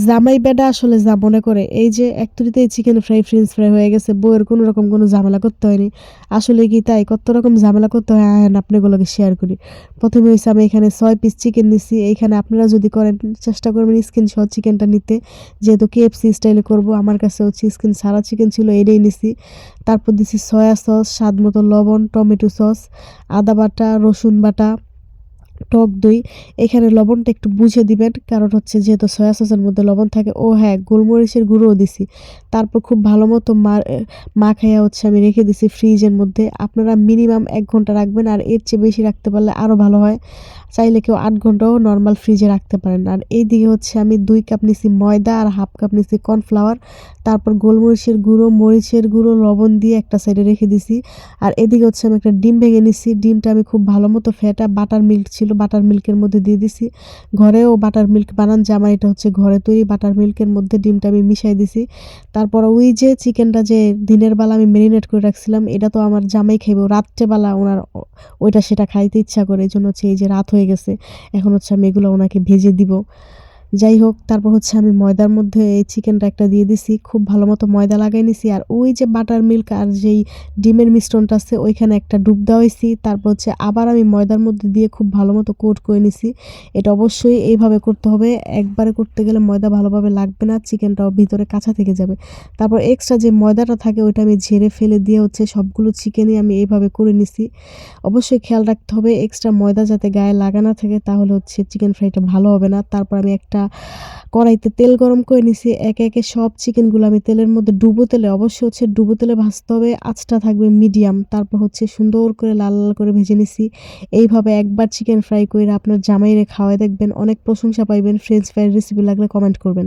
জামাই বেডা আসলে যা মনে করে, এই যে এক তুড়িতেই চিকেন ফ্রাই, ফ্রেঞ্চ ফ্রাই হয়ে গেছে। বউয়ের কোনো রকম কোনো ঝামেলা করতে হয়নি। আসলে কি তাই? কত রকম ঝামেলা করতে হয় আহেন আপনাগুলোকে শেয়ার করি। ১ম এ হইছে আমি এখানে ৬ পিস চিকেন নিছি। এইখানে আপনারা যদি করেন চেষ্টা করবেন স্কিন সহ চিকেনটা নিতে। যেহেতু KFC স্টাইলে করব, আমার কাছে হচ্ছে স্কিন ছাড়া চিকেন ছিল, এটাই নিছি। তারপর দিছি সয়া সস, স্বাদমতো লবণ, টমেটো সস, আদা বাটা, রসুন বাটা, টক দই। এখানে লবণটা একটু বুঝে দিবেন, কারণ হচ্ছে যেহেতু সয়া সসের মধ্যে লবণ থাকে। ও হ্যাঁ, গোলমরিচের গুঁড়োও দিছি। তারপর খুব ভালো মতো মাখাইয়া হচ্ছে আমি রেখে দিছি ফ্রিজের মধ্যে। আপনারা মিনিমাম ১ ঘন্টা রাখবেন, আর এর চেয়ে বেশি রাখতে পারলে আরও ভালো হয়। চাইলে কেউ ৮ ঘন্টাও নরমাল ফ্রিজে রাখতে পারেন। আর এইদিকে হচ্ছে আমি ২ কাপ নিছি ময়দা আর 1/2 কাপ নিছি কর্নফ্লাওয়ার। তারপর গোলমরিচের গুঁড়ো, মরিচের গুঁড়ো, লবণ দিয়ে একটা সাইডে রেখে দিছি। আর এদিকে হচ্ছে আমি একটা ডিম ভেঙে নিছি। ডিমটা আমি খুব ভালো মতো ফেটা, বাটার মিল্ক ছিল, বাটার মিল্কের মধ্যে দিয়ে দিছি। ঘরেও বাটার মিল্ক বানান যে, আমার এটা হচ্ছে ঘরে তৈরি বাটার মিল্কের মধ্যে ডিমটা আমি মিশাই দিছি। তারপর ওই যে চিকেনটা যে দিনের বেলা আমি মেরিনেট করে রাখছিলাম, এটা তো আমার জামাই খাইবো। রাত্রেবেলা ওনার ওইটা সেটা খাইতে ইচ্ছা করে। এজন্য হচ্ছে এই যে রাত হয়ে গেছে। এখন হচ্ছে আমি এগুলো ওনাকে ভেজে দিব। যাই হোক, তারপর হচ্ছে আমি ময়দার মধ্যে এই চিকেনটা একটা দিয়ে দিছি। খুব ভালো মতো ময়দা লাগাই নিছি। আর ওই যে বাটার মিল্ক আর যেই ডিমের মিশ্রণটা আছে ওইখানে একটা ডুব দেওয়াইছি। তারপর হচ্ছে আবার আমি ময়দার মধ্যে দিয়ে খুব ভালো মতো কোট করে নিছি। এটা অবশ্যই এইভাবে করতে হবে। একবারে করতে গেলে ময়দা ভালোভাবে লাগবে না, চিকেনটাও ভিতরে কাঁচা থেকে যাবে। তারপর এক্সট্রা যে ময়দাটা থাকে ওইটা আমি ঝেড়ে ফেলে দিয়ে হচ্ছে সবগুলো চিকেনই আমি এইভাবে করে নিছি। অবশ্যই খেয়াল রাখতে হবে এক্সট্রা ময়দা যাতে গায়ে লাগা না থাকে, তাহলে হচ্ছে চিকেন ফ্রাইটা ভালো হবে না। তারপর আমি একটা কড়াইতে তেল গরম করে নিছি। একে একে সব চিকেনগুলো আমি তেলের মধ্যে ডুবো তেলে, অবশ্যই হচ্ছে ডুবো তেলে ভাজতে হবে। আঁচটা থাকবে মিডিয়াম। তারপর হচ্ছে সুন্দর করে লাল লাল করে ভেজে নিছি। এইভাবে একবার চিকেন ফ্রাই কইরা আপনার জামাইরে খাওয়ায় দেখবেন, অনেক প্রশংসা পাইবেন। ফ্রেঞ্চ ফ্রাইয়ের রেসিপি লাগলে কমেন্ট করবেন।